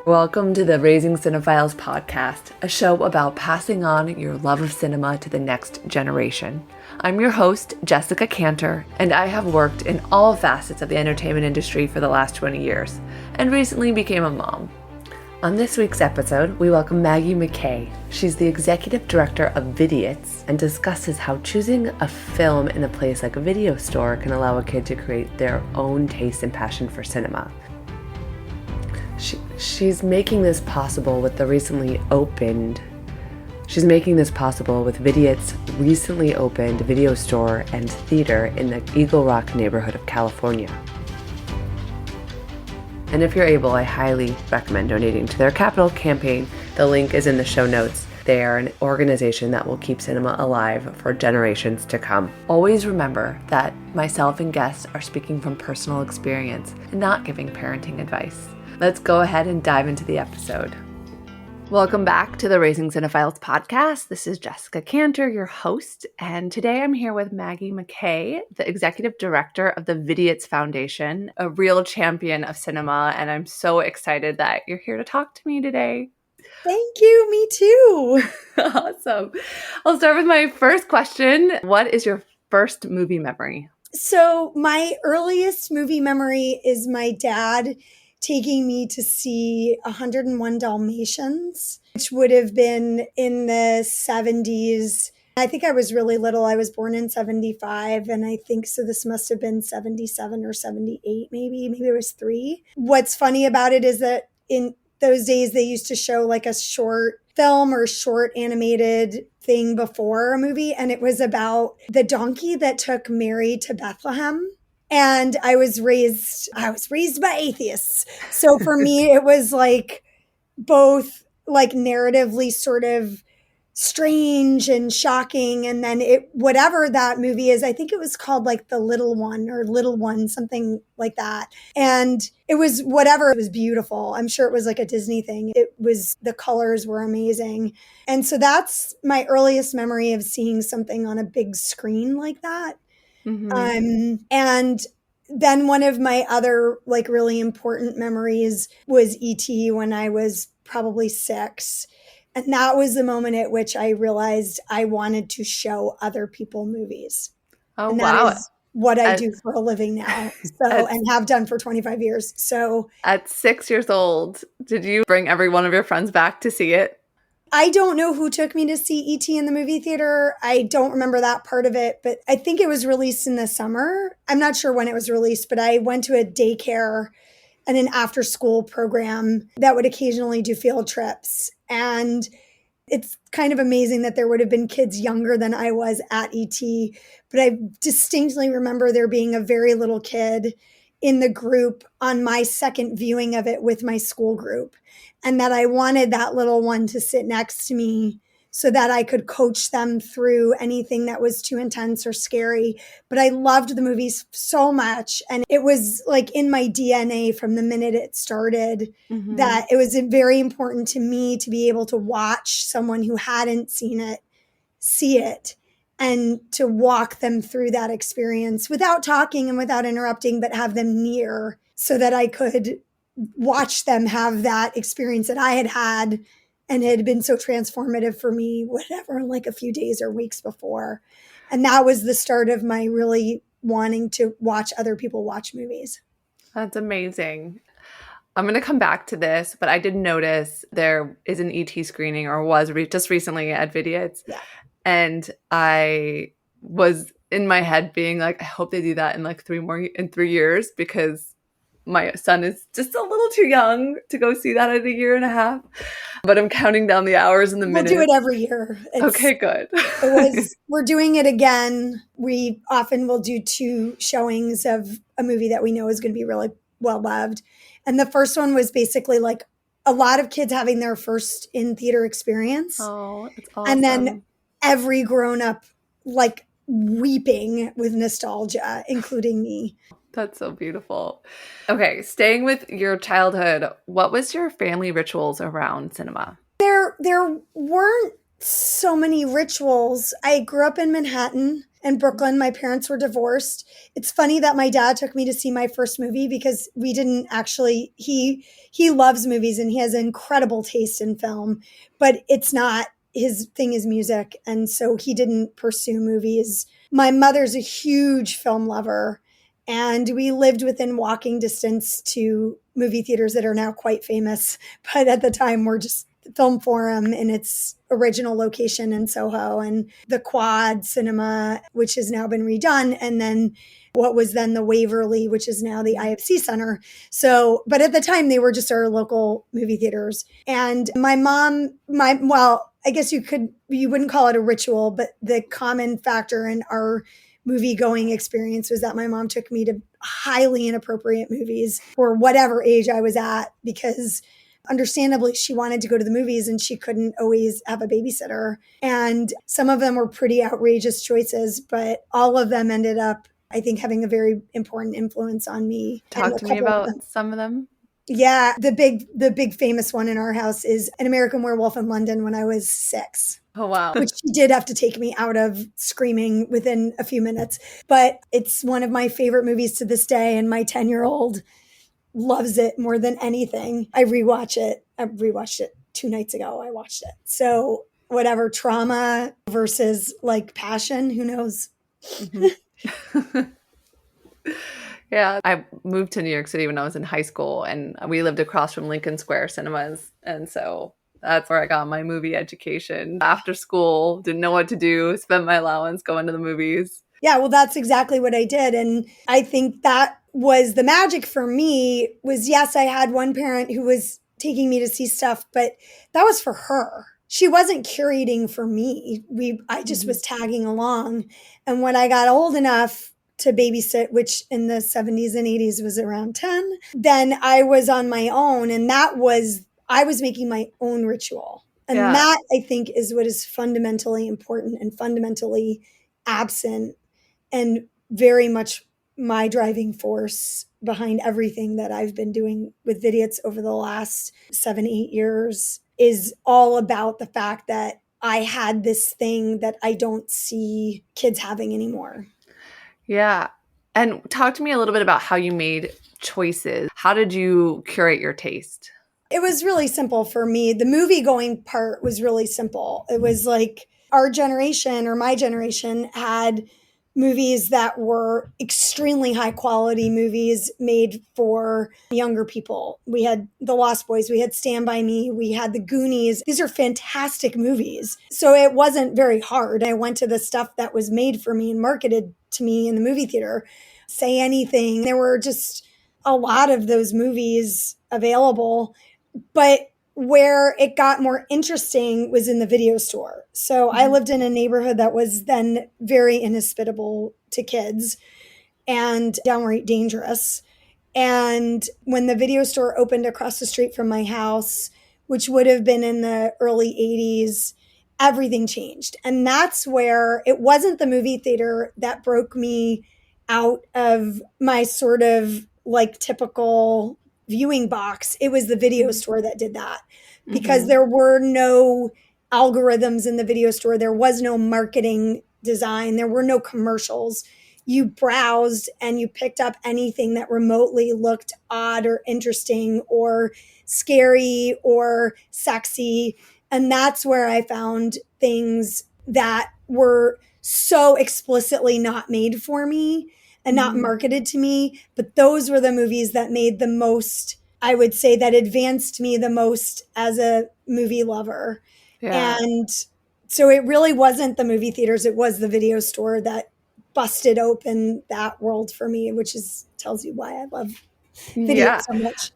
Welcome to the Raising Cinephiles podcast, a show about passing on your love of cinema to the next generation. I'm your host, Jessica Kantor, and I have worked in all facets of the entertainment industry for the last 20 years, and recently became a mom. On this week's episode, we welcome Maggie Mackay. She's the Executive Director of Vidiots and discusses how choosing a film in a place like a video store can allow a kid to create their own taste and passion for cinema. She's making this possible with Vidiots' recently opened video store and theater in the Eagle Rock neighborhood of California. And if you're able, I highly recommend donating to their capital campaign. The link is in the show notes. They are an organization that will keep cinema alive for generations to come. Always remember that myself and guests are speaking from personal experience and not giving parenting advice. Let's go ahead and dive into the episode. Welcome back to the Raising Cinephiles podcast. This is Jessica Kantor, your host, and today I'm here with Maggie Mackay, the Executive Director of the Vidiots Foundation, a real champion of cinema, and I'm so excited that you're here to talk to me today. Thank you, me too. Awesome. I'll start with my first question. What is your first movie memory? So my earliest movie memory is my dad taking me to see 101 Dalmatians, which would have been in the 70s. I think I was really little. I was born in 75, and I think so this must have been 77 or 78, maybe it was 3. What's funny about it is that in those days they used to show like a short film or short animated thing before a movie, and it was about the donkey that took Mary to Bethlehem. And I was raised by atheists. So for me, it was like both like narratively sort of strange and shocking. And then whatever that movie is, I think it was called like The Little One or Little One, something like that. And it was beautiful. I'm sure it was like a Disney thing. The colors were amazing. And so that's my earliest memory of seeing something on a big screen like that. Mm-hmm. And then one of my other like really important memories was E.T. when I was probably 6. And that was the moment at which I realized I wanted to show other people movies. Oh, and wow. That is what I do for a living now. And have done for 25 years. So at 6 years old, did you bring every one of your friends back to see it? I don't know who took me to see E.T. in the movie theater. I don't remember that part of it, but I think it was released in the summer. I'm not sure when it was released, but I went to a daycare and an after-school program that would occasionally do field trips. And it's kind of amazing that there would have been kids younger than I was at E.T., but I distinctly remember there being a very little kid in the group on my second viewing of it with my school group, and that I wanted that little one to sit next to me so that I could coach them through anything that was too intense or scary. But I loved the movies so much, and it was like in my DNA from the minute it started, mm-hmm. that it was very important to me to be able to watch someone who hadn't seen it see it, and to walk them through that experience without talking and without interrupting, but have them near so that I could watch them have that experience that I had had and had been so transformative for me, whatever, like a few days or weeks before. And that was the start of my really wanting to watch other people watch movies. That's amazing. I'm going to come back to this, but I did notice there is an ET screening, or was just recently at Vidiots. Yeah. And I was in my head being like, I hope they do that in like 3 years, because my son is just a little too young to go see that at 1.5 years. But I'm counting down the hours and the minutes. We'll do it every year. Okay, good. We're doing it again. We often will do 2 showings of a movie that we know is going to be really well loved. And the first one was basically like a lot of kids having their first in-theater experience. Oh, it's awesome. And then every grown-up like weeping with nostalgia, including me. That's so beautiful. Okay, staying with your childhood, what was your family rituals around cinema? There weren't so many rituals. I grew up in Manhattan and Brooklyn. My parents were divorced. It's funny that my dad took me to see my first movie because we didn't actually, he loves movies and he has incredible taste in film, but it's not his thing is music. And so he didn't pursue movies. My mother's a huge film lover, and we lived within walking distance to movie theaters that are now quite famous, but at the time were just Film Forum in its original location in Soho, and the Quad Cinema, which has now been redone, and then what was then the Waverly, which is now the IFC Center. So, but at the time they were just our local movie theaters. And my mom, well, I guess you wouldn't call it a ritual, but the common factor in our movie going experience was that my mom took me to highly inappropriate movies for whatever age I was at, because understandably, she wanted to go to the movies and she couldn't always have a babysitter. And some of them were pretty outrageous choices, but all of them ended up, I think, having a very important influence on me. Talk to me about some of them. Yeah, the big famous one in our house is An American Werewolf in London when I was 6. Oh, wow. Which she did have to take me out of screaming within a few minutes. But it's one of my favorite movies to this day. And my 10-year-old loves it more than anything. I rewatch it. I rewatched it 2 nights ago. I watched it. So whatever, trauma versus like passion, who knows? Mm-hmm. Yeah. I moved to New York City when I was in high school, and we lived across from Lincoln Square Cinemas. And so that's where I got my movie education. After school, didn't know what to do, spent my allowance going to the movies. Yeah, well, that's exactly what I did. And I think that was the magic for me was, yes, I had one parent who was taking me to see stuff, but that was for her. She wasn't curating for me. I just was tagging along. And when I got old enough to babysit, which in the 70s and 80s was around 10, then I was on my own. And I was making my own ritual. And that, I think, is what is fundamentally important and fundamentally absent, and very much my driving force behind everything that I've been doing with Vidiots over the last 7-8 years is all about the fact that I had this thing that I don't see kids having anymore. Yeah. And talk to me a little bit about how you made choices. How did you curate your taste? It was really simple for me. The movie going part was really simple. It was like our generation, or my generation, had movies that were extremely high quality movies made for younger people. We had The Lost Boys, we had Stand By Me, we had The Goonies. These are fantastic movies. So it wasn't very hard. I went to the stuff that was made for me and marketed to me in the movie theater. Say Anything. There were just a lot of those movies available. But where it got more interesting was in the video store. So I lived in a neighborhood that was then very inhospitable to kids and downright dangerous. And when the video store opened across the street from my house, which would have been in the early 80s, everything changed. And that's where it wasn't the movie theater that broke me out of my sort of like typical viewing box. It was the video store that did that, because there were no algorithms in the video store. There was no marketing design. There were no commercials. You browsed and you picked up anything that remotely looked odd or interesting or scary or sexy. And that's where I found things that were so explicitly not made for me and not marketed to me. But those were the movies that made the most, I would say, that advanced me the most as a movie lover. Yeah. And so it really wasn't the movie theaters. It was the video store that busted open that world for me, which tells you why I love video so much.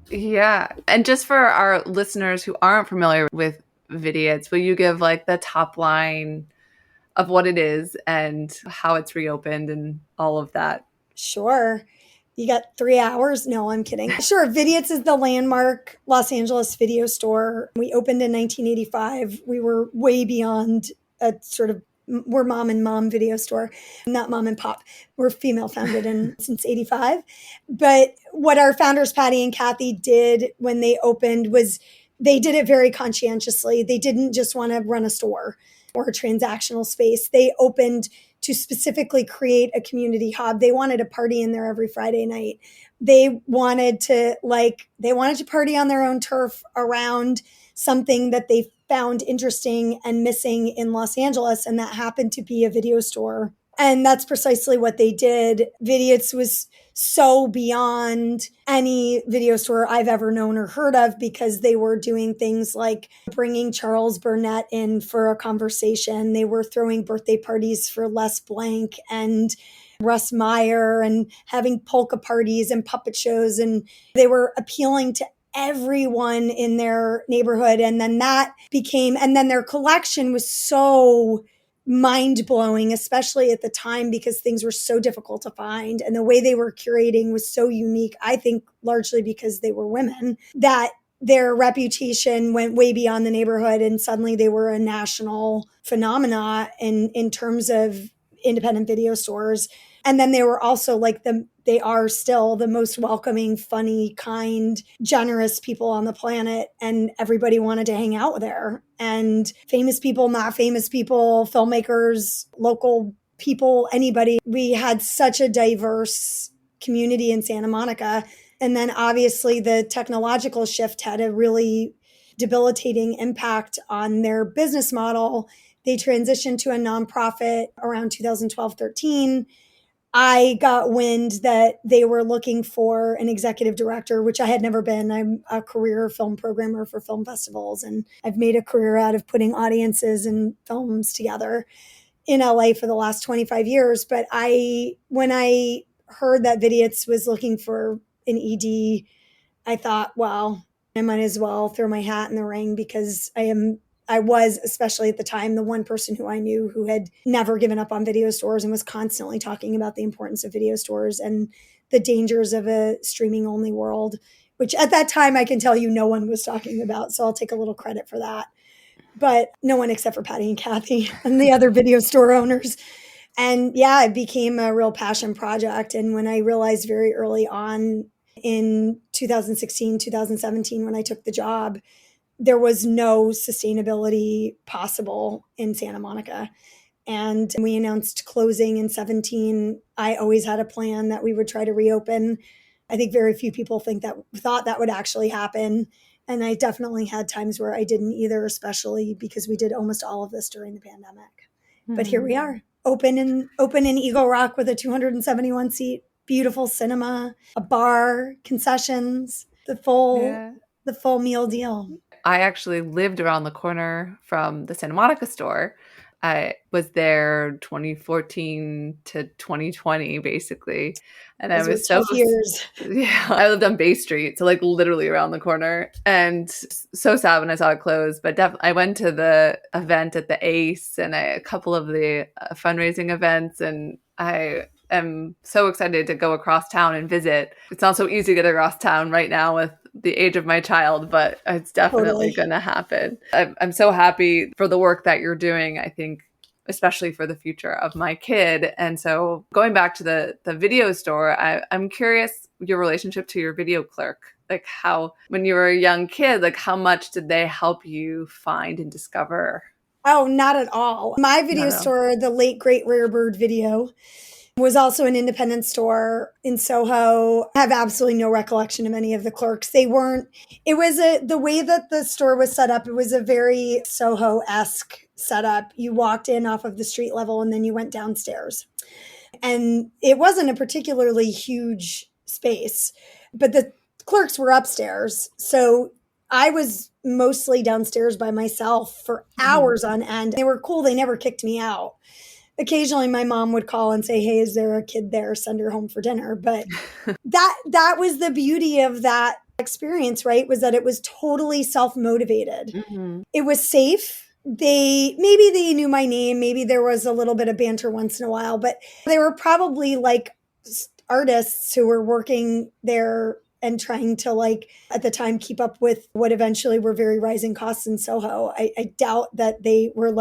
Yeah. And just for our listeners who aren't familiar with Vidiots, will you give like the top line of what it is and how it's reopened and all of that? Sure. You got 3 hours? No, I'm kidding. Sure. Vidiots is the landmark Los Angeles video store. We opened in 1985. We were way beyond a sort of, we're mom and mom video store, not mom and pop. We're female founded since 85. But what our founders, Patty and Kathy, did when they opened was they did it very conscientiously. They didn't just want to run a store or a transactional space. They opened to specifically create a community hub. They wanted to party in there every Friday night. They wanted to party on their own turf around something that they found interesting and missing in Los Angeles, and that happened to be a video store. And that's precisely what they did. Vidiots was so beyond any video store I've ever known or heard of, because they were doing things like bringing Charles Burnett in for a conversation. They were throwing birthday parties for Les Blank and Russ Meyer and having polka parties and puppet shows. And they were appealing to everyone in their neighborhood. And then their collection was so mind-blowing, especially at the time, because things were so difficult to find. And the way they were curating was so unique, I think largely because they were women, that their reputation went way beyond the neighborhood. And suddenly they were a national phenomena in terms of independent video stores. And then they were also they are still the most welcoming, funny, kind, generous people on the planet. And everybody wanted to hang out there. And famous people, not famous people, filmmakers, local people, anybody. We had such a diverse community in Santa Monica. And then obviously the technological shift had a really debilitating impact on their business model. They transitioned to a nonprofit around 2012-13. I got wind that they were looking for an executive director, which I had never been. I'm a career film programmer for film festivals, and I've made a career out of putting audiences and films together in LA for the last 25 years. But when I heard that Vidiots was looking for an ED, I thought, well, I might as well throw my hat in the ring, because I was, especially at the time, the one person who I knew who had never given up on video stores and was constantly talking about the importance of video stores and the dangers of a streaming only world, which at that time I can tell you no one was talking about. So I'll take a little credit for that. But no one except for Patty and Kathy and the other video store owners. And yeah, it became a real passion project. And when I realized very early on in 2016, 2017, when I took the job, there was no sustainability possible in Santa Monica. And we announced closing in 17. I always had a plan that we would try to reopen. I think very few people thought that would actually happen. And I definitely had times where I didn't either, especially because we did almost all of this during the pandemic. Mm-hmm. But here we are, open in Eagle Rock with a 271 seat, beautiful cinema, a bar, concessions, the full meal deal. I actually lived around the corner from the Santa Monica store. I was there 2014 to 2020, basically. And I was so years. Yeah, I lived on Bay Street, so literally around the corner. And so sad when I saw it close. But I went to the event at the Ace and a couple of the fundraising events, and I am so excited to go across town and visit. It's not so easy to get across town right now with the age of my child, but it's definitely going to happen. I'm so happy for the work that you're doing, I think, especially for the future of my kid. And so going back to the video store, I'm curious your relationship to your video clerk. How, when you were a young kid, how much did they help you find and discover? Oh, not at all. My video store, the late, great Rare Bird Video, was also an independent store in Soho. I have absolutely no recollection of any of the clerks. The way that the store was set up, it was a very Soho-esque setup. You walked in off of the street level and then you went downstairs. And it wasn't a particularly huge space, but the clerks were upstairs. So I was mostly downstairs by myself for hours on end. They were cool. They never kicked me out. Occasionally my mom would call and say, hey, is there a kid there? Send her home for dinner. But that was the beauty of that experience, right? Was that it was totally self-motivated. Mm-hmm. It was safe. Maybe they knew my name. Maybe there was a little bit of banter once in a while, but they were probably artists who were working there and trying to at the time keep up with what eventually were very rising costs in Soho. I doubt that they were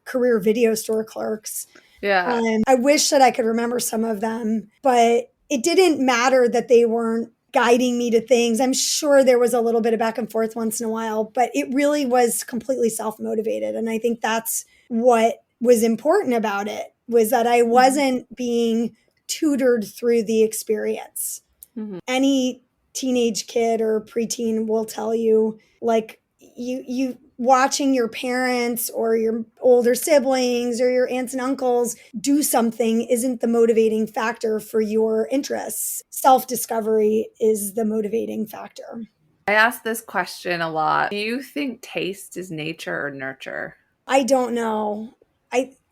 career video store clerks. Yeah. I wish that I could remember some of them, but it didn't matter that they weren't guiding me to things. I'm sure there was a little bit of back and forth once in a while, but it really was completely self-motivated. And I think that's what was important about it, was that I wasn't being tutored through the experience. Any teenage kid or preteen will tell you, like, you watching your parents or your older siblings or your aunts and uncles do something isn't the motivating factor for your interests. Self-discovery is the motivating factor. I ask this question a lot. Do you think taste is nature or nurture? I don't know.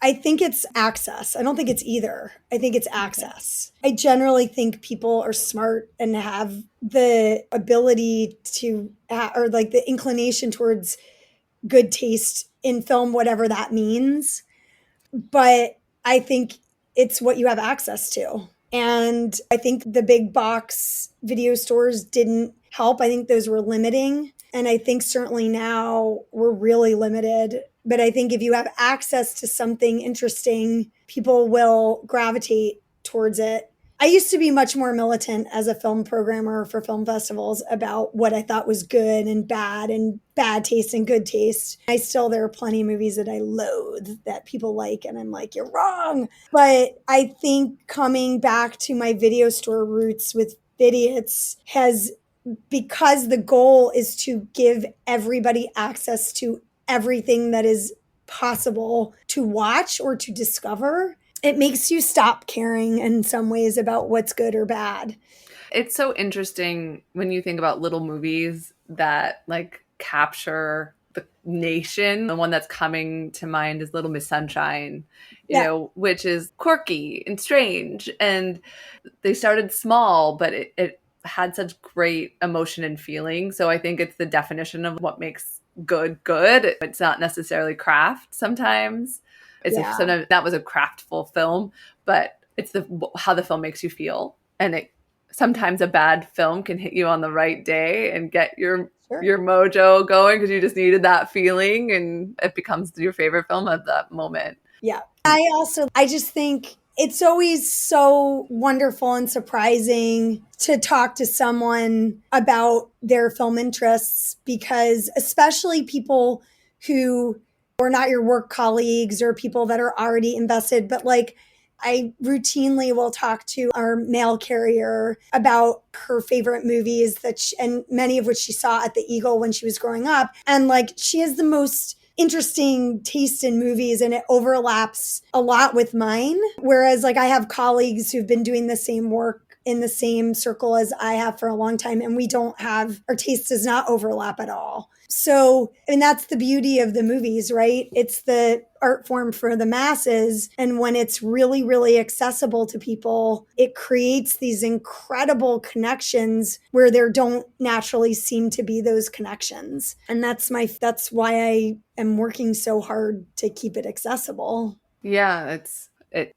I think it's access. I don't think it's either. I think it's access. I generally think people are smart and have the ability to, or like the inclination towards good taste in film, whatever that means. But I think it's what you have access to. And I think the big box video stores didn't help. I think those were limiting. And I think certainly now we're really limited. But I think if you have access to something interesting, people will gravitate towards it. I used to be much more militant as a film programmer for film festivals about what I thought was good and bad taste and good taste. There are plenty of movies that I loathe that people like, and I'm like, you're wrong. But I think coming back to my video store roots with Vidiots has, because the goal is to give everybody access to everything that is possible to watch or to discover, it makes you stop caring in some ways about what's good or bad. It's so interesting when you think about little movies that like capture the nation. The one that's coming to mind is Little Miss Sunshine, you know, which is quirky and strange. And they started small, but it had such great emotion and feeling. So I think it's the definition of what makes good. It's not necessarily craft sometimes. Sometimes that was a craftful film, but it's how the film makes you feel. And sometimes a bad film can hit you on the right day and get your mojo going because you just needed that feeling, and it becomes your favorite film at that moment. Yeah. I just think it's always so wonderful and surprising to talk to someone about their film interests, because especially people who are not your work colleagues or people that are already invested, but like I routinely will talk to our mail carrier about her favorite movies and many of which she saw at the Eagle when she was growing up. And like, she has the most interesting taste in movies, and it overlaps a lot with mine. Whereas like I have colleagues who've been doing the same work in the same circle as I have for a long time, and our taste does not overlap at all. So, and that's the beauty of the movies, right? It's the art form for the masses. And when it's really, really accessible to people, it creates these incredible connections where there don't naturally seem to be those connections. And that's why I am working so hard to keep it accessible. Yeah, it's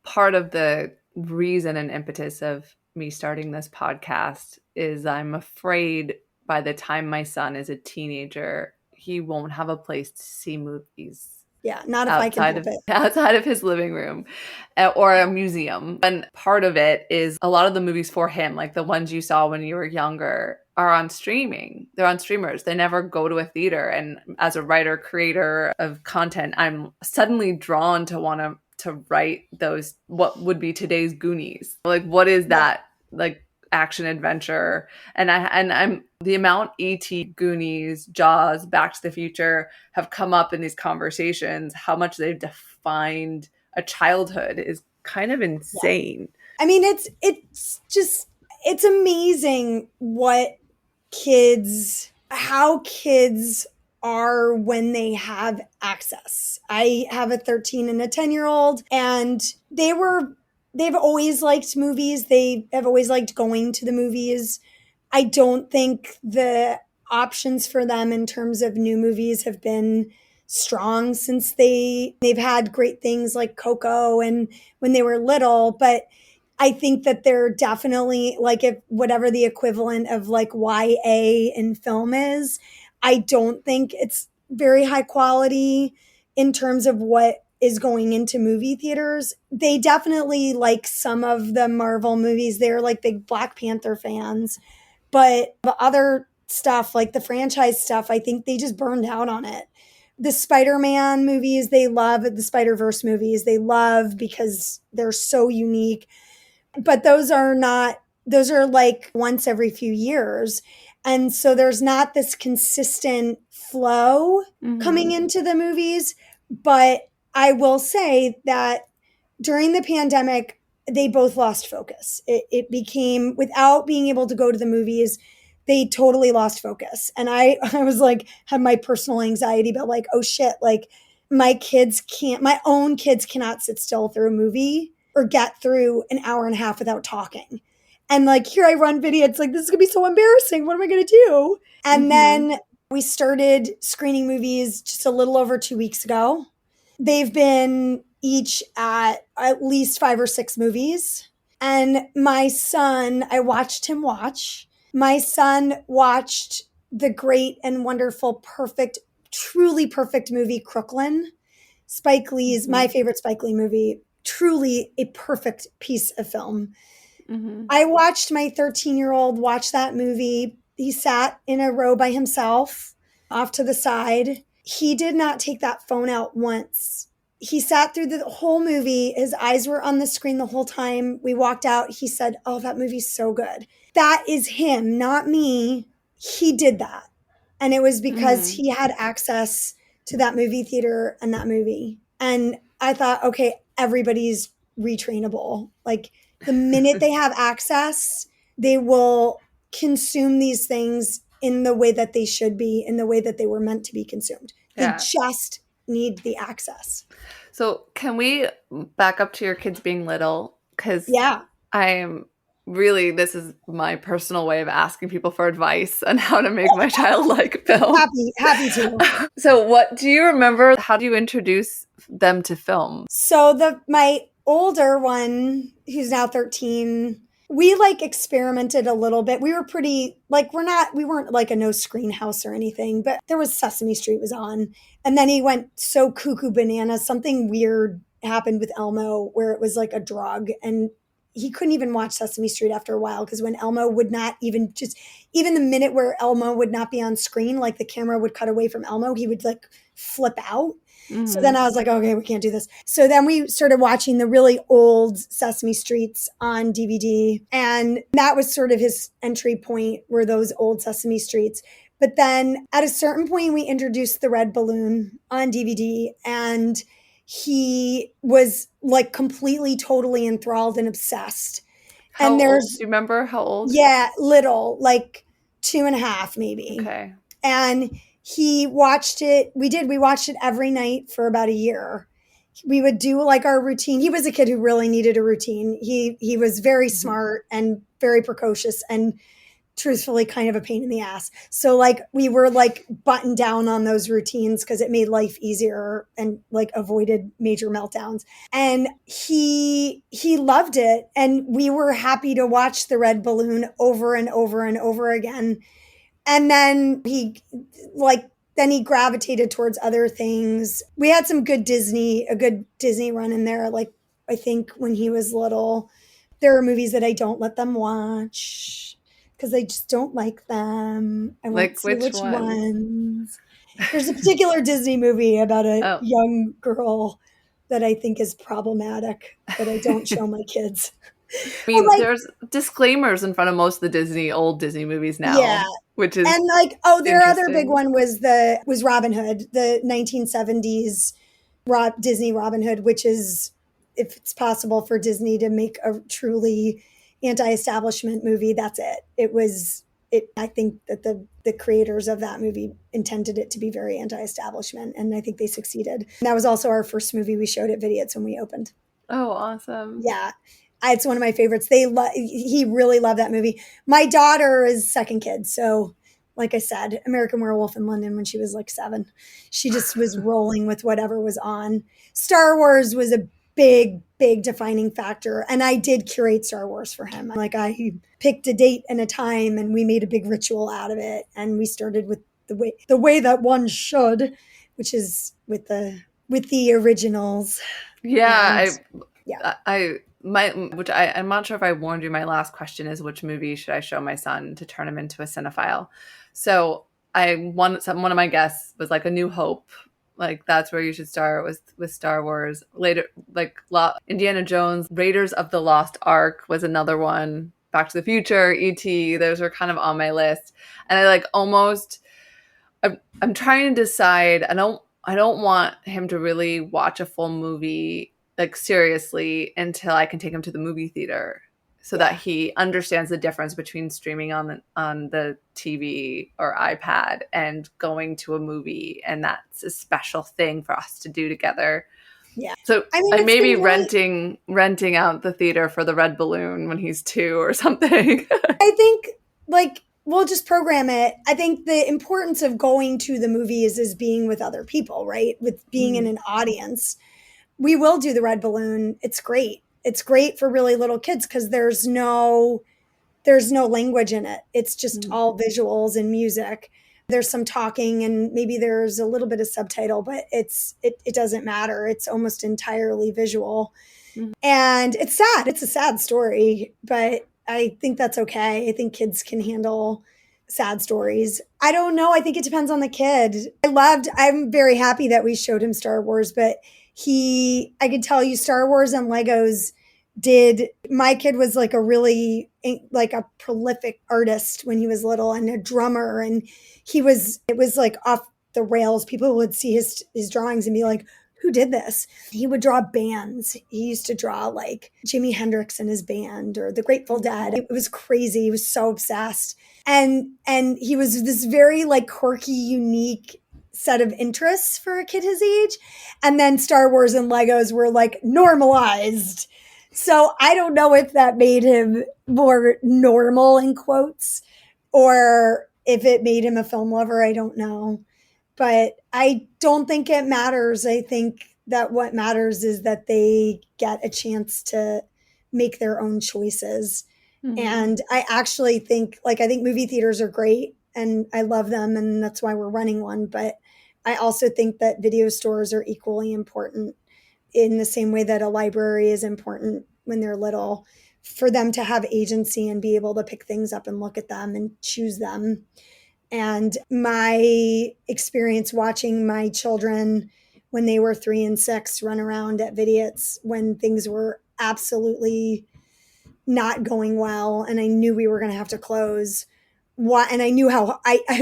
part of the reason and impetus of me starting this podcast is I'm afraid by the time my son is a teenager, he won't have a place to see movies. Yeah, not if I can help it. Outside of his living room or a museum. And part of it is a lot of the movies for him, like the ones you saw when you were younger, are on streaming. They're on streamers. They never go to a theater. And as a writer, creator of content, I'm suddenly drawn to want to write those, what would be today's Goonies. Like, what is that? Like, action adventure. And I'm the amount E.T., Goonies, Jaws, Back to the Future have come up in these conversations, how much they've defined a childhood is kind of insane. I mean, it's amazing how kids are when they have access. I have a 13 and a 10-year-old, and they've always liked movies. They have always liked going to the movies. I don't think the options for them in terms of new movies have been strong since they've had great things like Coco and when they were little. But I think that they're definitely like, if whatever the equivalent of like YA in film is, I don't think it's very high quality in terms of what is going into movie theaters. They definitely like some of the Marvel movies. They're like big Black Panther fans, But the other stuff, like the franchise stuff, I think they just burned out on it. The Spider-Man movies, they love. The Spider-Verse movies, they love because they're so unique. But those are like once every few years. And so there's not this consistent flow coming into the movies. But I will say that during the pandemic, they both lost focus. It became, without being able to go to the movies, they totally lost focus. And I was like, had my personal anxiety about like, oh shit, like my own kids cannot sit still through a movie or get through an hour and a half without talking. And like, here I run video. It's like, this is going to be so embarrassing. What am I going to do? And then we started screening movies just a little over 2 weeks ago. They've been each at least 5 or 6 movies. And my son, I watched him watch. My son watched the great and wonderful, perfect, truly perfect movie, Crooklyn. Spike Lee's, my favorite Spike Lee movie, truly a perfect piece of film. I watched my 13-year-old watch that movie. He sat in a row by himself off to the side. He did not take that phone out once. He sat through the whole movie. His eyes were on the screen the whole time. We walked out. He said, oh, that movie's so good. That is him, not me. He did that. And it was because he had access to that movie theater and that movie. And I thought, okay, everybody's retrainable. Like the minute they have access, they will consume these things in the way that they should be, in the way that they were meant to be consumed. They just need the access. So can we back up to your kids being little? Because this is my personal way of asking people for advice on how to make my child like film. Happy to. So what do you remember? How do you introduce them to film? So my older one, who's now 13, we like experimented a little bit. We were pretty like, we weren't like a no screen house or anything, but there was Sesame Street was on. And then he went so cuckoo bananas. Something weird happened with Elmo where it was like a drug, and he couldn't even watch Sesame Street after a while, because when Elmo would not even the minute where Elmo would not be on screen, like the camera would cut away from Elmo, he would like flip out. So then I was like, okay, we can't do this. So then we started watching the really old Sesame Streets on DVD. And that was sort of his entry point, were those old Sesame Streets. But then at a certain point, we introduced The Red Balloon on DVD, and he was like completely, totally enthralled and obsessed. How and old? Do you remember how old? Yeah, little, like 2.5 maybe. Okay. And he watched it. We watched it every night for about a year. We would do like our routine. He was a kid who really needed a routine. He was very smart and very precocious and truthfully kind of a pain in the ass. So like we were like buttoned down on those routines because it made life easier and like avoided major meltdowns. And he loved it. And we were happy to watch The Red Balloon over and over and over again. And then he gravitated towards other things. We had a good Disney run in there. Like I think when he was little, there are movies that I don't let them watch because I just don't like them. I won't say which ones. There's a particular Disney movie about a young girl that I think is problematic that I don't show my kids. I mean, there's disclaimers in front of most of the old Disney movies now. Yeah. Which is their other big one was Robin Hood, the 1970s Disney Robin Hood, which is, if it's possible for Disney to make a truly anti-establishment movie, that's it. I think that the creators of that movie intended it to be very anti-establishment, and I think they succeeded. And that was also our first movie we showed at Vidiots when we opened. Oh, awesome. Yeah. It's one of my favorites. He really loved that movie. My daughter is second kid. So like I said, American Werewolf in London when she was like 7, she just was rolling with whatever was on. Star Wars was a big, big defining factor. And I did curate Star Wars for him. Like I picked a date and a time and we made a big ritual out of it. And we started with the way that one should, which is with the originals. Yeah. And, I'm not sure if I warned you, my last question is, which movie should I show my son to turn him into a cinephile? So one of my guests was like A New Hope. Like, that's where you should start with Star Wars. Later, like Indiana Jones, Raiders of the Lost Ark was another one. Back to the Future, E.T., those were kind of on my list. And I like almost, I'm trying to decide. I don't want him to really watch a full movie like seriously until I can take him to the movie theater, so that he understands the difference between streaming on the TV or iPad and going to a movie, and that's a special thing for us to do together. Yeah. So I may be renting out the theater for the Red Balloon when he's 2 or something. I think like we'll just program it. I think the importance of going to the movies is being with other people, right? With being in an audience. We will do the Red Balloon. It's great. It's great for really little kids because there's no language in it. It's just all visuals and music. There's some talking and maybe there's a little bit of subtitle, but it doesn't matter. It's almost entirely visual. And it's sad. It's a sad story, but I think that's okay. I think kids can handle sad stories. I don't know. I think it depends on the kid. I'm very happy that we showed him Star Wars, but I could tell you Star Wars and Legos my kid was like a prolific artist when he was little and a drummer. And it was like off the rails. People would see his drawings and be like, who did this? He would draw bands. He used to draw like Jimi Hendrix and his band or the Grateful Dead. It was crazy. He was so obsessed. And he was this very like quirky, unique set of interests for a kid his age. And then Star Wars and Legos were like normalized. So I don't know if that made him more normal in quotes or if it made him a film lover. I don't know. But I don't think it matters. I think that what matters is that they get a chance to make their own choices. And I actually think I think movie theaters are great and I love them and that's why we're running one. But I also think that video stores are equally important in the same way that a library is important when they're little, for them to have agency and be able to pick things up and look at them and choose them. And my experience watching my children when they were 3 and 6 run around at Vidiots when things were absolutely not going well and I knew we were going to have to close. And I knew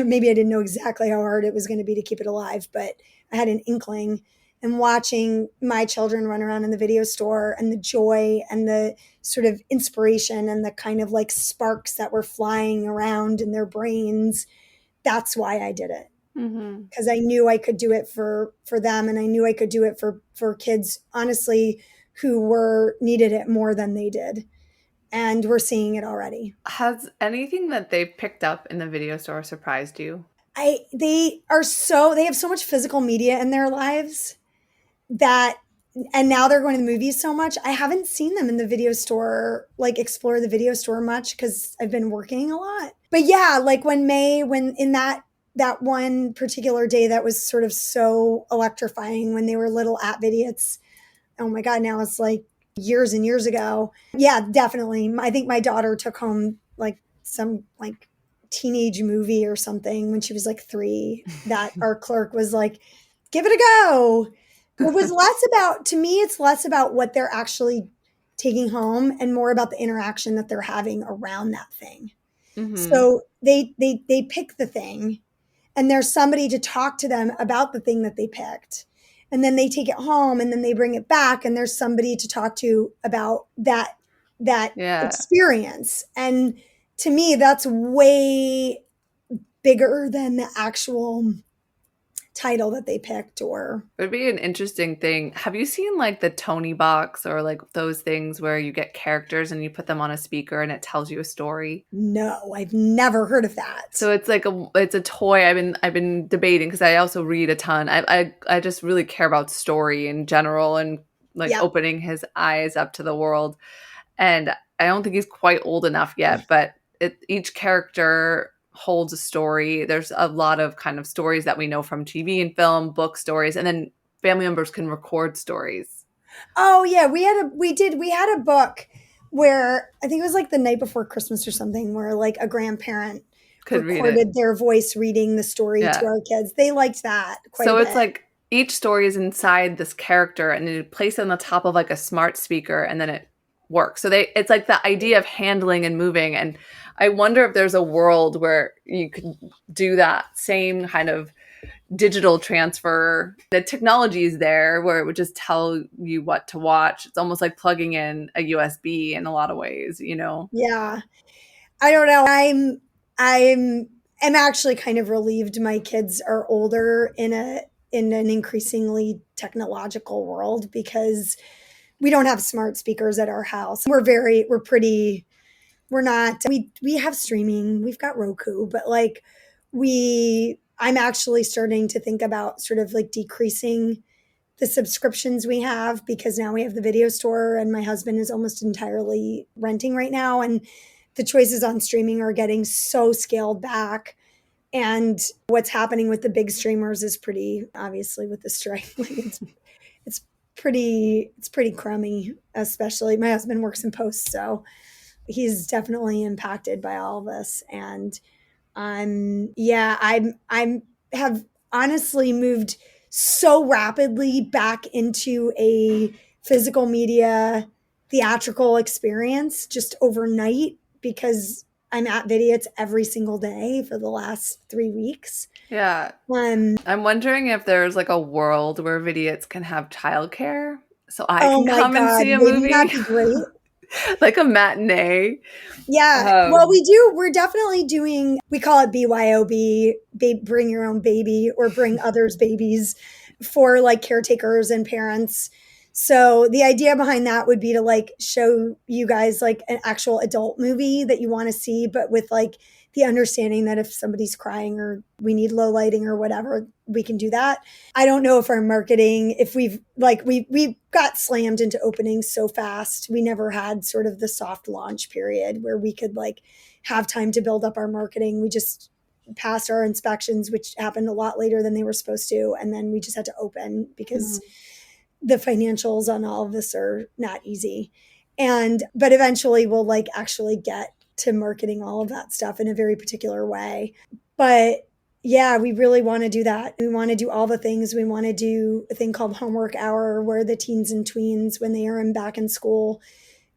maybe I didn't know exactly how hard it was going to be to keep it alive, but I had an inkling. And watching my children run around in the video store and the joy and the sort of inspiration and the kind of like sparks that were flying around in their brains, that's why I did it. Because I knew I could do it for them and I knew I could do it for kids, honestly, who needed it more than they did. And we're seeing it already. Has anything that they've picked up in the video store surprised you? They have so much physical media in their lives and now they're going to the movies so much. I haven't seen them in the video store, like explore the video store much because I've been working a lot. But yeah, like when in that one particular day that was sort of so electrifying when they were little at Vidiots. Oh my God, now it's like years and years ago. Yeah, definitely. I think my daughter took home like some like teenage movie or something when she was like 3 that our clerk was like, give it a go. It was it's less about what they're actually taking home and more about the interaction that they're having around that thing. So they pick the thing and there's somebody to talk to them about the thing that they picked. And then they take it home and then they bring it back and there's somebody to talk to about that experience. And to me, that's way bigger than the actual title that they picked. Or it would be an interesting thing. Have you seen like the Tony box or like those things where you get characters and you put them on a speaker and it tells you a story? No, I've never heard of that. So it's like it's a toy. I've been debating because I also read a ton. I just really care about story in general and like opening his eyes up to the world. And I don't think he's quite old enough yet, but each character holds a story. There's a lot of kind of stories that we know from TV and film, book stories, and then family members can record stories. Oh yeah, we had a book where I think it was like the night before Christmas or something, where like a grandparent Could read it. recorded their voice reading the story to Yeah. our kids. They liked that quite a So it's bit. like each story is inside this character and you place it on the top of like a smart speaker and then it works. So it's like the idea of handling and moving. And I wonder if there's a world where you could do that same kind of digital transfer. The technology is there where it would just tell you what to watch. It's almost like plugging in a USB in a lot of ways, you know? Yeah. I don't know. I'm actually kind of relieved my kids are older in an increasingly technological world because we don't have smart speakers at our house. We have streaming, we've got Roku, but like I'm actually starting to think about sort of like decreasing the subscriptions we have because now we have the video store and my husband is almost entirely renting right now. And the choices on streaming are getting so scaled back. And what's happening with the big streamers is pretty obviously with the strike. It's pretty crummy, especially my husband works in post. So he's definitely impacted by all of this. And I'm have honestly moved so rapidly back into a physical media theatrical experience just overnight because I'm at Vidiots every single day for the last 3 weeks. Yeah. I'm wondering if there's like a world where Vidiots can have childcare so I Oh can my come and God, see a wouldn't that movie. be great? Like a matinee. Yeah. Well, we're definitely doing, we call it BYOB, bring your own baby or bring others' babies for like caretakers and parents. So the idea behind that would be to like show you guys like an actual adult movie that you want to see, but with like the understanding that if somebody's crying or we need low lighting or whatever, we can do that. I don't know if our marketing, if we got slammed into openings so fast. We never had sort of the soft launch period where we could like have time to build up our marketing. We just passed our inspections, which happened a lot later than they were supposed to. And then we just had to open because the financials on all of this are not easy. But eventually we'll like actually get to marketing all of that stuff in a very particular way. But yeah, we really want to do that. We want to do all the things. We want to do a thing called homework hour where the teens and tweens, when they are back in school,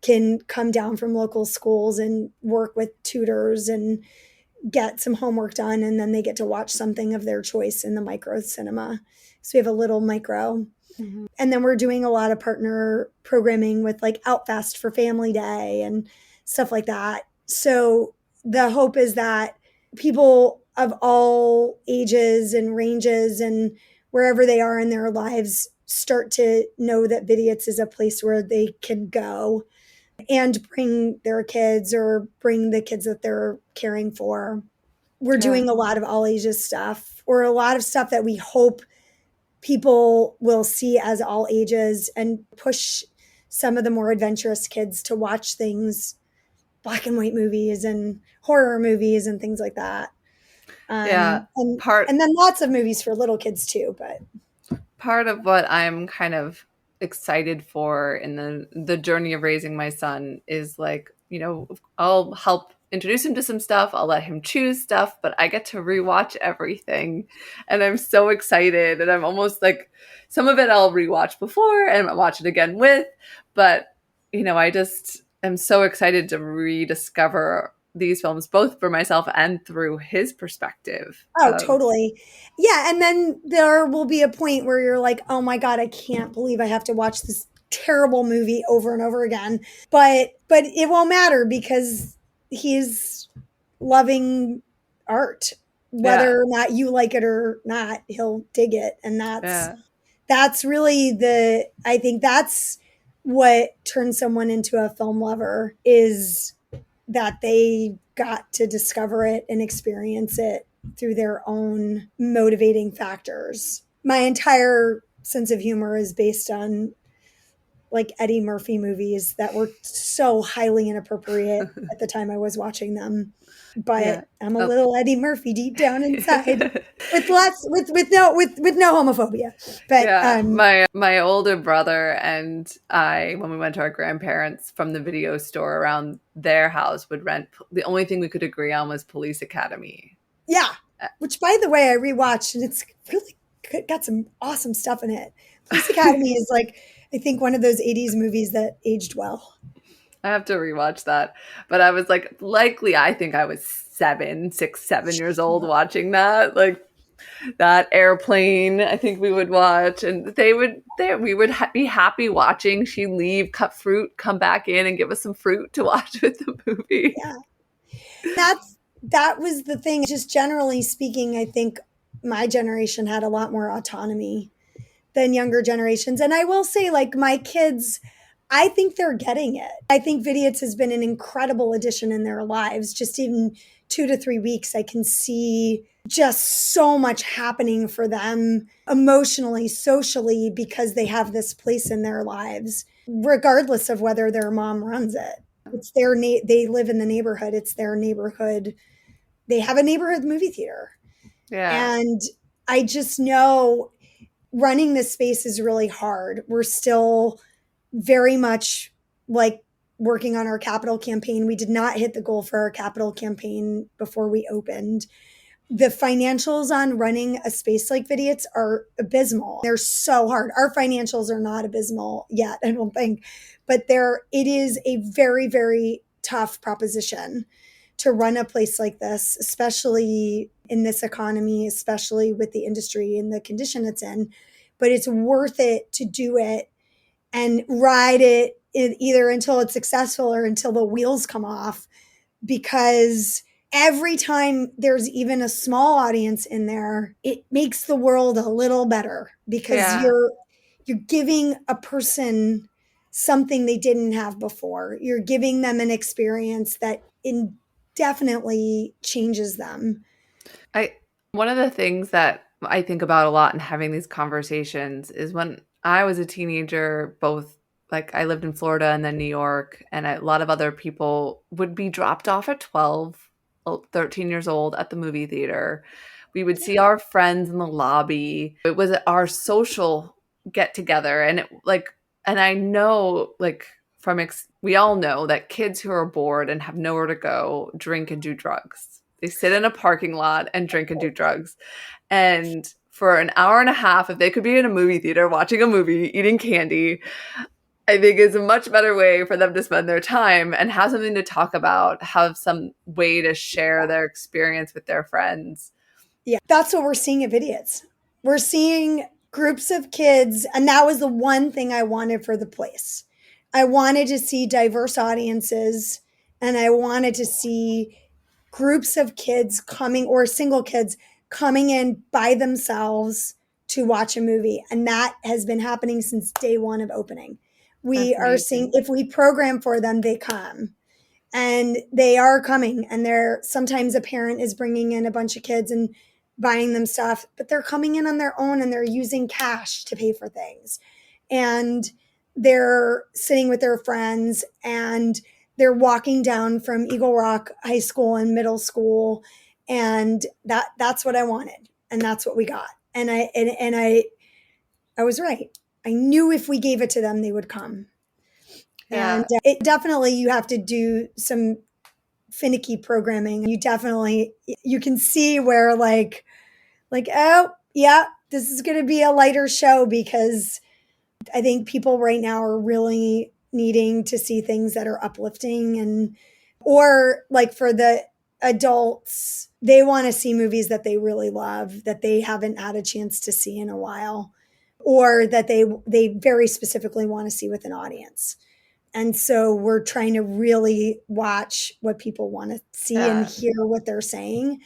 can come down from local schools and work with tutors and get some homework done. And then they get to watch something of their choice in the micro cinema. So we have a little micro. Mm-hmm. And then we're doing a lot of partner programming with like Outfest for Family Day and stuff like that. So the hope is that people of all ages and ranges and wherever they are in their lives start to know that Vidiots is a place where they can go and bring their kids or bring the kids that they're caring for. We're doing a lot of all ages stuff or a lot of stuff that we hope people will see as all ages and push some of the more adventurous kids to watch things, black and white movies and horror movies and things like that. And then lots of movies for little kids too. But part of what I'm kind of excited for in the journey of raising my son is like, you know, I'll help introduce him to some stuff. I'll let him choose stuff, but I get to rewatch everything. And I'm so excited. And I'm almost like, some of it I'll rewatch before and I'll watch it again with. But, you know, I just am so excited to rediscover these films, both for myself and through his perspective. Oh, totally. Yeah. And then there will be a point where you're like, oh my God, I can't believe I have to watch this terrible movie over and over again. But it won't matter because he's loving art. Whether or not you like it or not, he'll dig it. And that's really I think that's what turns someone into a film lover, is that they got to discover it and experience it through their own motivating factors. My entire sense of humor is based on like Eddie Murphy movies that were so highly inappropriate at the time I was watching them. But Yeah. I'm a Oh. little Eddie Murphy deep down inside with no homophobia. But Yeah, my older brother and I, when we went to our grandparents from the video store around their house, would rent. The only thing we could agree on was Police Academy. yeah, which by the way I rewatched and it's really got some awesome stuff in it. Police Academy is like I think one of those 80s movies that aged well. I have to rewatch that, but I was like, likely, I think I was 7 years old watching that. Like that Airplane, I think we would watch, and we would be happy watching. She'd leave, cut fruit, come back in, and give us some fruit to watch with the movie. Yeah, that was the thing. Just generally speaking, I think my generation had a lot more autonomy than younger generations. And I will say, like, my kids, I think they're getting it. I think Vidiots has been an incredible addition in their lives. Just even 2 to 3 weeks, I can see just so much happening for them emotionally, socially, because they have this place in their lives, regardless of whether their mom runs it. It's their they live in the neighborhood. It's their neighborhood. They have a neighborhood movie theater. Yeah. And I just know running this space is really hard. We're still very much like working on our capital campaign. We did not hit the goal for our capital campaign before we opened. The financials on running a space like Vidiots are abysmal. They're so hard. Our financials are not abysmal yet, I don't think, but it is a very, very tough proposition to run a place like this, especially in this economy, especially with the industry and the condition it's in. But it's worth it to do it and ride it either until it's successful or until the wheels come off, because every time there's even a small audience in there, it makes the world a little better, because you're giving a person something they didn't have before. You're giving them an experience that definitely changes them. One of the things that I think about a lot in having these conversations is when I was a teenager, both like I lived in Florida and then New York, and a lot of other people would be dropped off at 12, 13 years old at the movie theater. We would see our friends in the lobby. It was our social get together. And and I know we all know that kids who are bored and have nowhere to go drink and do drugs. They sit in a parking lot and drink and do drugs. And for an hour and a half, if they could be in a movie theater watching a movie, eating candy, I think is a much better way for them to spend their time and have something to talk about, have some way to share their experience with their friends. Yeah, that's what we're seeing at Vidiots. We're seeing groups of kids, and that was the one thing I wanted for the place. I wanted to see diverse audiences, and I wanted to see groups of kids coming, or single kids coming in by themselves to watch a movie. And that has been happening since day one of opening. We are seeing, if we program for them, they come. And they are coming, and sometimes a parent is bringing in a bunch of kids and buying them stuff, but they're coming in on their own and they're using cash to pay for things. And they're sitting with their friends, and they're walking down from Eagle Rock High School and middle school. And that's what I wanted. And that's what we got. And I was right. I knew if we gave it to them, they would come. Yeah. And it definitely, you have to do some finicky programming. You can see where like, oh yeah, this is going to be a lighter show, because I think people right now are really needing to see things that are uplifting, or like for the adults, they want to see movies that they really love, that they haven't had a chance to see in a while, or that they very specifically want to see with an audience. And so we're trying to really watch what people want to see and hear what they're saying.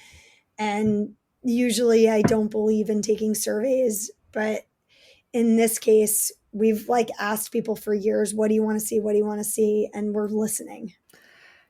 And usually I don't believe in taking surveys, but in this case, we've asked people for years, what do you want to see? What do you want to see? And we're listening.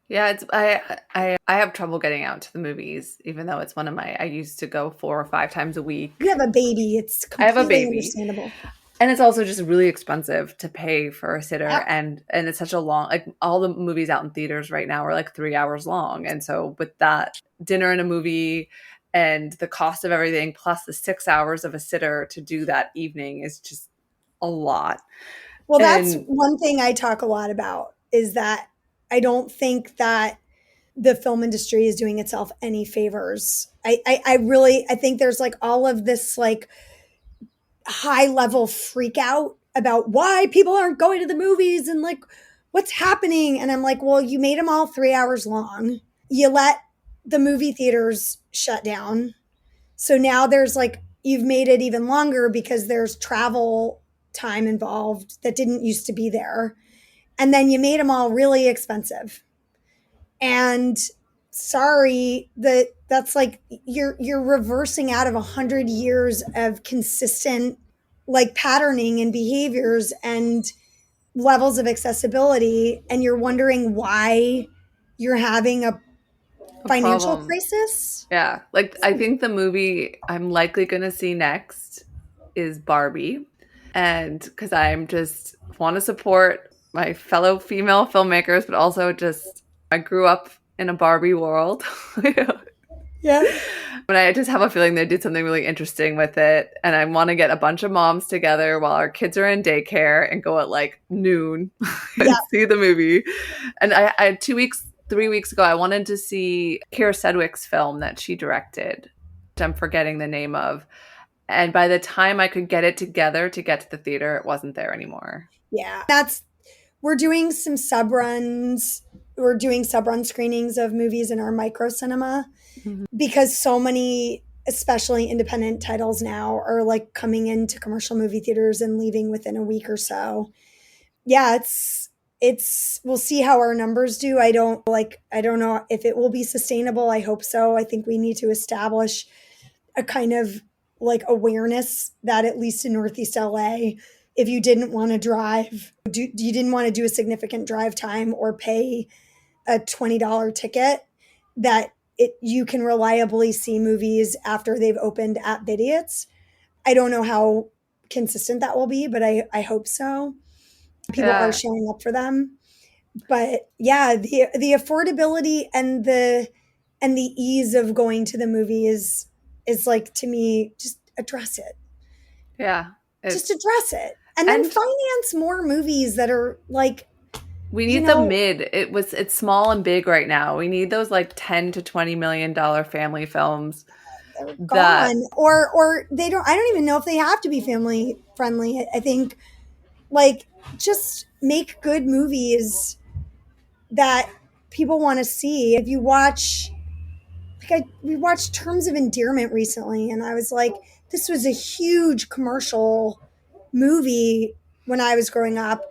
Yeah, I have trouble getting out to the movies, even though it's I used to go 4 or 5 times a week. You have a baby. It's completely understandable. And it's also just really expensive to pay for a sitter. Yeah. And it's such a long, like all the movies out in theaters right now are like 3 hours long. And so with that dinner and a movie and the cost of everything, plus the 6 hours of a sitter to do that evening is just a lot. Well, that's And one thing I talk a lot about, is that I don't think that the film industry is doing itself any favors. I think there's like all of this like high level freak out about why people aren't going to the movies and like what's happening. And I'm like, well, you made them all 3 hours long. You let the movie theaters shut down. So now there's like, you've made it even longer because there's travel time involved that didn't used to be there. And then you made them all really expensive. And sorry, that's like you're reversing out of 100 years of consistent like patterning and behaviors and levels of accessibility, and you're wondering why you're having a financial problem. crisis. Yeah. Like I think the movie I'm likely going to see next is Barbie. And because I'm just want to support my fellow female filmmakers, but also just I grew up in a Barbie world. Yeah. But I just have a feeling they did something really interesting with it. And I want to get a bunch of moms together while our kids are in daycare and go at like noon and see the movie. And I 3 weeks ago, I wanted to see Kira Sedgwick's film that she directed, which I'm forgetting the name of. And by the time I could get it together to get to the theater, it wasn't there anymore. Yeah. We're doing some sub runs. We're doing sub run screenings of movies in our micro cinema because so many, especially independent titles now, are like coming into commercial movie theaters and leaving within a week or so. Yeah, we'll see how our numbers do. I don't know if it will be sustainable. I hope so. I think we need to establish a kind of like awareness that at least in Northeast LA, if you didn't want to drive, you didn't want to do a significant drive time or pay a $20 ticket, that you can reliably see movies after they've opened at Vidiots. I don't know how consistent that will be, but I hope so. People are showing up for them. But yeah, the affordability and the ease of going to the movies is like, to me, just address it. Yeah. Just address it. And then finance more movies that are like, we need the mid. It's small and big right now. We need those like $10 to $20 million family films. They're gone. Or they don't, I don't even know if they have to be family friendly. I think like just make good movies that people want to see. If you watch, we watched Terms of Endearment recently, and I was like, this was a huge commercial movie when I was growing up.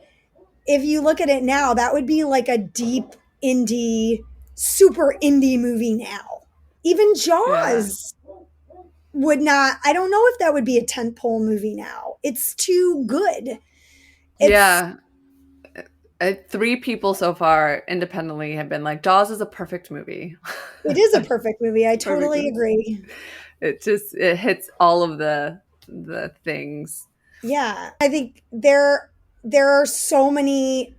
If you look at it now, that would be like a deep indie, super indie movie now. Even Jaws would not, I don't know if that would be a tentpole movie now. It's too good. Yeah. 3 people so far independently have been like, Jaws is a perfect movie. It is a perfect movie. I totally agree. It hits all of the things. Yeah. I think there are so many.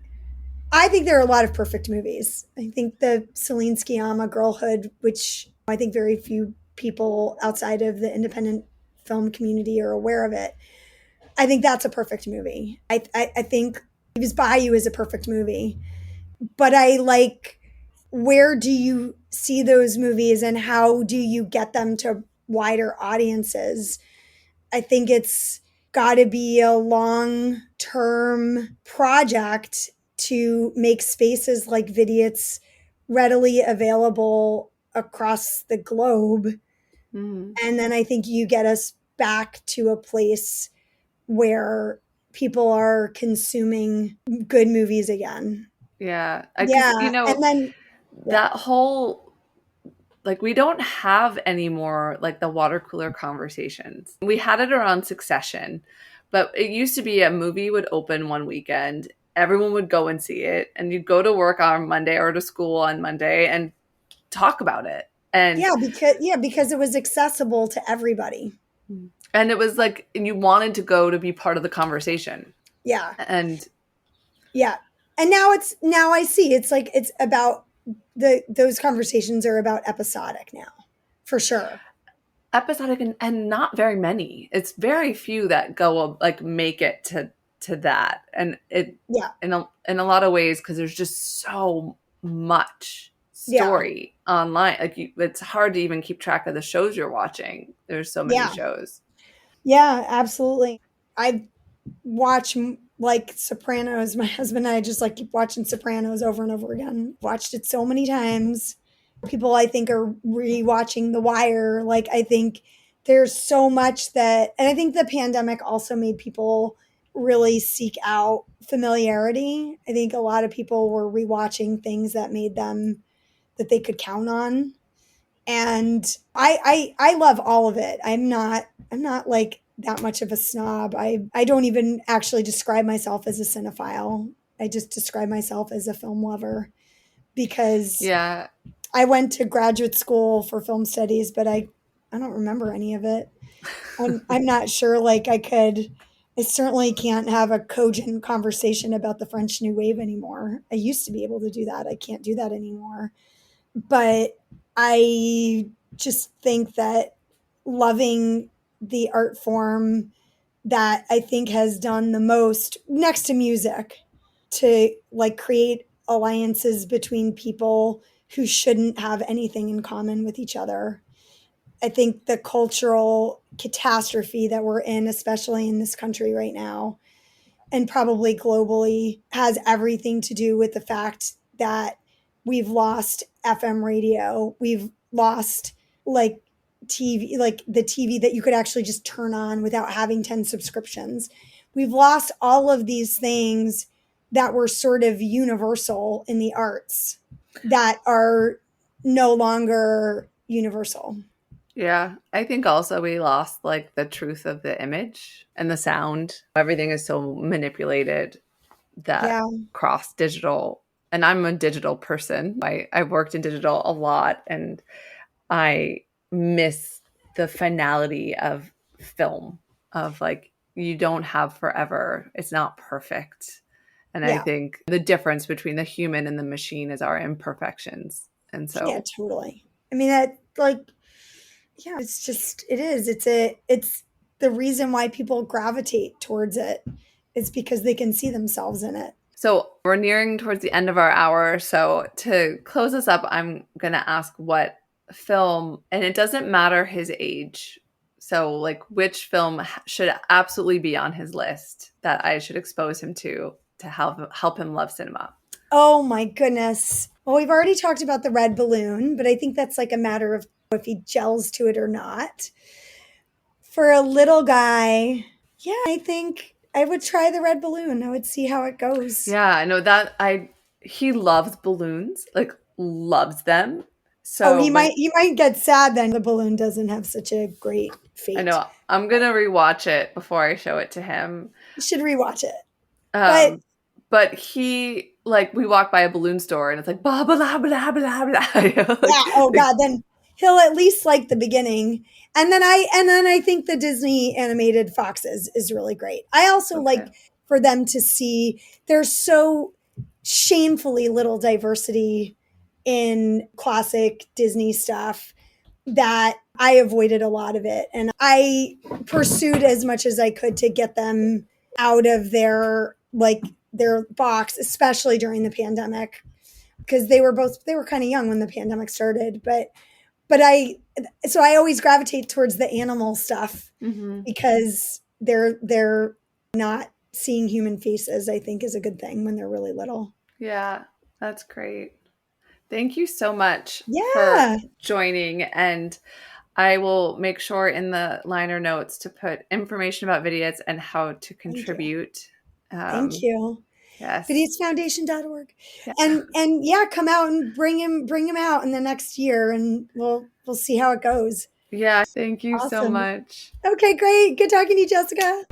I think there are a lot of perfect movies. I think the Celine Sciamma Girlhood, which I think very few people outside of the independent film community are aware of it. I think that's a perfect movie. I think Leaves Bayou is a perfect movie. But I like, where do you see those movies and how do you get them to wider audiences? I think it's got to be a long-term project to make spaces like Vidiots readily available across the globe. And then I think you get us back to a place where people are consuming good movies again. Yeah. And then that whole, like, we don't have anymore like the water cooler conversations. We had it around Succession, but it used to be a movie would open one weekend, everyone would go and see it, and you'd go to work on Monday or to school on Monday and talk about it. And because it was accessible to everybody. And it was like, and you wanted to go to be part of the conversation. Yeah. And yeah. And now I see it's like, it's about those conversations are about episodic now, for sure. Episodic and not very many. It's very few that go like make it to that. And it in a lot of ways, because there's just so much story online. Like it's hard to even keep track of the shows you're watching. There's so many shows. Yeah, absolutely. I watch like Sopranos. My husband and I just like keep watching Sopranos over and over again. Watched it so many times. People I think are rewatching The Wire. Like I think there's so much that, and I think the pandemic also made people really seek out familiarity. I think a lot of people were rewatching things that made them that they could count on. And I love all of it. I'm not like that much of a snob. I don't even actually describe myself as a cinephile. I just describe myself as a film lover, because I went to graduate school for film studies, but I don't remember any of it. I'm not sure like I certainly can't have a cogent conversation about the French New Wave anymore. I used to be able to do that. I can't do that anymore. But I just think that loving the art form that I think has done the most next to music to like create alliances between people who shouldn't have anything in common with each other. I think the cultural catastrophe that we're in, especially in this country right now, and probably globally, has everything to do with the fact that we've lost FM radio. We've lost like TV, like the TV that you could actually just turn on without having 10 subscriptions. We've lost all of these things that were sort of universal in the arts that are no longer universal. Yeah, I think also we lost like the truth of the image and the sound. Everything is so manipulated that cross digital. And I'm a digital person. I've worked in digital a lot, and I miss the finality of film, of like, you don't have forever. It's not perfect. And I think the difference between the human and the machine is our imperfections. And so yeah, totally. I mean, that like, yeah, it's just, it is. It's the reason why people gravitate towards it is because they can see themselves in it. So we're nearing towards the end of our hour. So to close us up, I'm going to ask what film, and it doesn't matter his age. So like which film should absolutely be on his list that I should expose him to help him love cinema? Oh my goodness. Well, we've already talked about The Red Balloon, but I think that's like a matter of if he gels to it or not. For a little guy, yeah, I think I would try The Red Balloon. I would see how it goes. Yeah, I know that he loves balloons, like loves them. So you might get sad then the balloon doesn't have such a great fate. I know. I'm going to rewatch it before I show it to him. You should rewatch it. But he, like, we walk by a balloon store and it's like, blah, blah, blah, blah, blah, blah. Yeah, oh God, then he'll at least like the beginning. And then I think the Disney animated Foxes is really great. I also like for them to see there's so shamefully little diversity in classic Disney stuff that I avoided a lot of it. And I pursued as much as I could to get them out of their box, especially during the pandemic, because they were kind of young when the pandemic started. But I always gravitate towards the animal stuff because they're not seeing human faces, I think is a good thing when they're really little. Yeah, that's great. Thank you so much for joining. And I will make sure in the liner notes to put information about Vidiots and how to contribute. Thank you. Yes. VidiotsFoundation.org. Yeah. And come out and bring him out in the next year, and we'll see how it goes. Yeah. Thank you so much. Okay, great. Good talking to you, Jessica.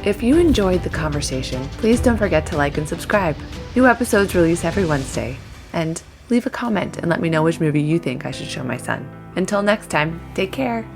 If you enjoyed the conversation, please don't forget to like and subscribe. New episodes release every Wednesday. And leave a comment and let me know which movie you think I should show my son. Until next time, take care.